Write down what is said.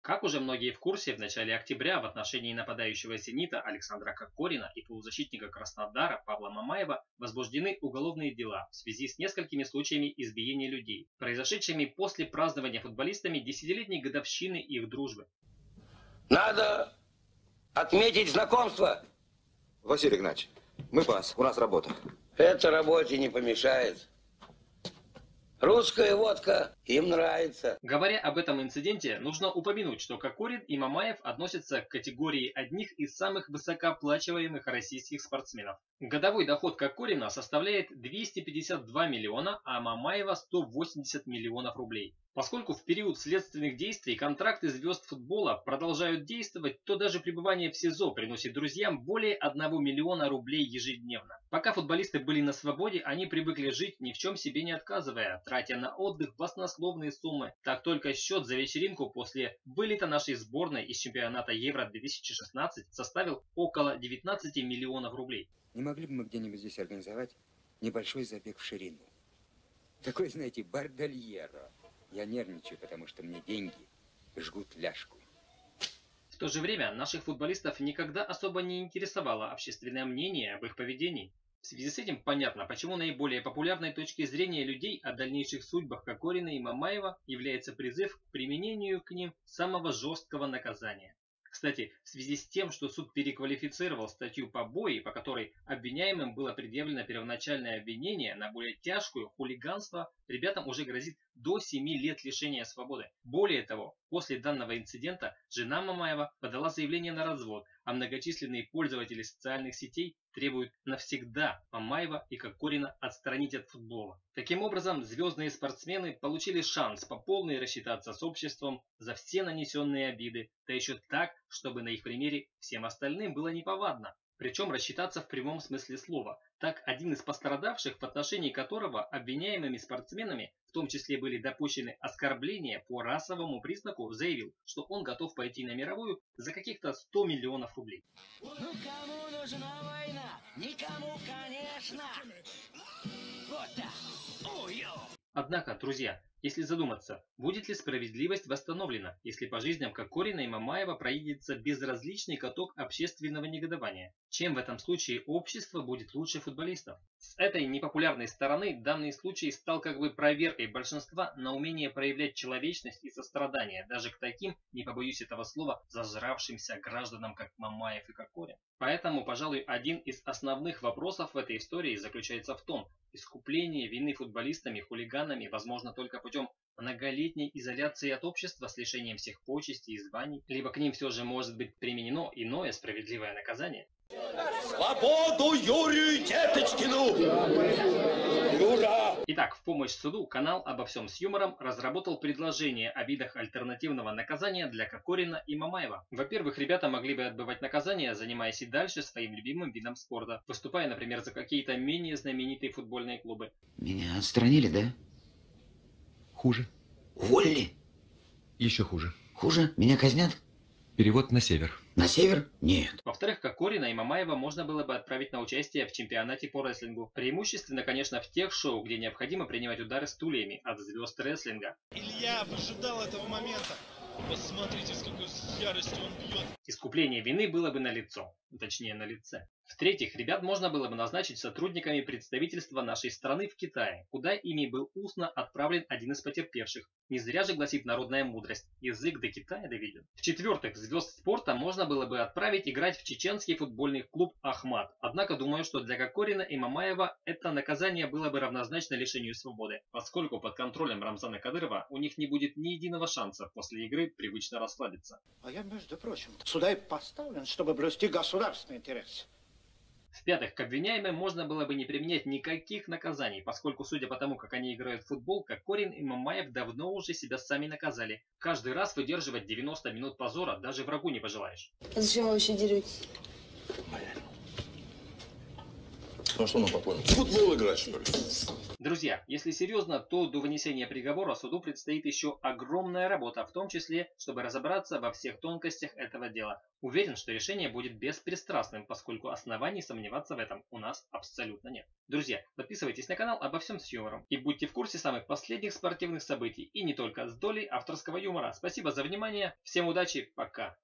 Как уже многие в курсе, в начале октября в отношении нападающего «Зенита» Александра Кокорина и полузащитника Краснодара Павла Мамаева возбуждены уголовные дела в связи с несколькими случаями избиения людей, произошедшими после празднования футболистами десятилетней годовщины их дружбы. Надо отметить знакомство. Василий Игнатьевич, мы пас, у нас работа. Это работе не помешает. Русская водка им нравится. Говоря об этом инциденте, нужно упомянуть, что Кокорин и Мамаев относятся к категории одних из самых высокооплачиваемых российских спортсменов. Годовой доход Кокорина составляет 252 миллиона, а Мамаева 180 миллионов рублей. Поскольку в период следственных действий контракты звезд футбола продолжают действовать, то даже пребывание в СИЗО приносит друзьям более 1 миллиона рублей ежедневно. Пока футболисты были на свободе, они привыкли жить, ни в чем себе не отказывая, тратя на отдых баснословные суммы. Так только счет за вечеринку после вылета нашей сборной из чемпионата Евро-2016 составил около 19 миллионов рублей. Не могли бы мы где-нибудь здесь организовать небольшой забег в ширину? Такой, знаете, бордальеро. Я нервничаю, потому что мне деньги жгут ляжку. В то же время наших футболистов никогда особо не интересовало общественное мнение об их поведении. В связи с этим понятно, почему наиболее популярной точкой зрения людей о дальнейших судьбах Кокорина и Мамаева является призыв к применению к ним самого жесткого наказания. Кстати, в связи с тем, что суд переквалифицировал статью побои, по которой обвиняемым было предъявлено первоначальное обвинение на более тяжкую хулиганство, ребятам уже грозит до 7 лет лишения свободы. Более того, после данного инцидента жена Мамаева подала заявление на развод, а многочисленные пользователи социальных сетей требуют навсегда Мамаева и Кокорина отстранить от футбола. Таким образом, звездные спортсмены получили шанс по полной рассчитаться с обществом за все нанесенные обиды, да еще так, чтобы на их примере всем остальным было неповадно. Причем рассчитаться в прямом смысле слова. Так, один из пострадавших, в отношении которого обвиняемыми спортсменами в том числе были допущены оскорбления по расовому признаку, заявил, что он готов пойти на мировую за каких-то 100 миллионов рублей. Ну кому нужна война? Никому, конечно. Вот так. Однако, друзья, если задуматься, будет ли справедливость восстановлена, если по жизням Кокорина и Мамаева проедется безразличный каток общественного негодования? Чем в этом случае общество будет лучше футболистов? С этой непопулярной стороны данный случай стал как бы проверкой большинства на умение проявлять человечность и сострадание даже к таким, не побоюсь этого слова, зажравшимся гражданам, как Мамаев и Кокорин. Поэтому, пожалуй, один из основных вопросов в этой истории заключается в том, искупление вины футболистами-хулиганами возможно только путем многолетней изоляции от общества с лишением всех почестей и званий, либо к ним все же может быть применено иное справедливое наказание. Свободу Юрию Деточкину! Ура! Итак, в помощь суду канал «Обо всем с юмором» разработал предложение о видах альтернативного наказания для Кокорина и Мамаева. Во-первых, ребята могли бы отбывать наказание, занимаясь и дальше своим любимым видом спорта, выступая, например, за какие-то менее знаменитые футбольные клубы. Меня отстранили, да? Хуже. Уволили? Еще хуже. Хуже? Меня казнят? Перевод на север. На север? Нет. Во-вторых, Кокорина и Мамаева можно было бы отправить на участие в чемпионате по рестлингу. Преимущественно, конечно, в тех шоу, где необходимо принимать удары стульями от звезд рестлинга. Илья выжидал этого момента. Посмотрите, с какой яростью он бьет. Искупление вины было бы налицо, точнее на лице. В-третьих, ребят можно было бы назначить сотрудниками представительства нашей страны в Китае, куда ими был устно отправлен один из потерпевших. Не зря же гласит народная мудрость: язык до Китая доведен. В-четвертых, звезд спорта можно было бы отправить играть в чеченский футбольный клуб «Ахмат». Однако думаю, что для Кокорина и Мамаева это наказание было бы равнозначно лишению свободы, поскольку под контролем Рамзана Кадырова у них не будет ни единого шанса после игры привычно расслабиться. А я, между прочим, сюда и поставлен, чтобы блюсти государственный интерес. В-пятых, к обвиняемым можно было бы не применять никаких наказаний, поскольку, судя по тому, как они играют в футбол, Кокорин и Мамаев давно уже себя сами наказали. Каждый раз выдерживать 90 минут позора даже врагу не пожелаешь. А зачем вы вообще деретесь? Ну а что нам по-твоему? В футбол играть, что ли? Друзья, если серьезно, то до вынесения приговора суду предстоит еще огромная работа, в том числе, чтобы разобраться во всех тонкостях этого дела. Уверен, что решение будет беспристрастным, поскольку оснований сомневаться в этом у нас абсолютно нет. Друзья, подписывайтесь на канал «Обо всем с юмором» и будьте в курсе самых последних спортивных событий и не только с долей авторского юмора. Спасибо за внимание, всем удачи, пока!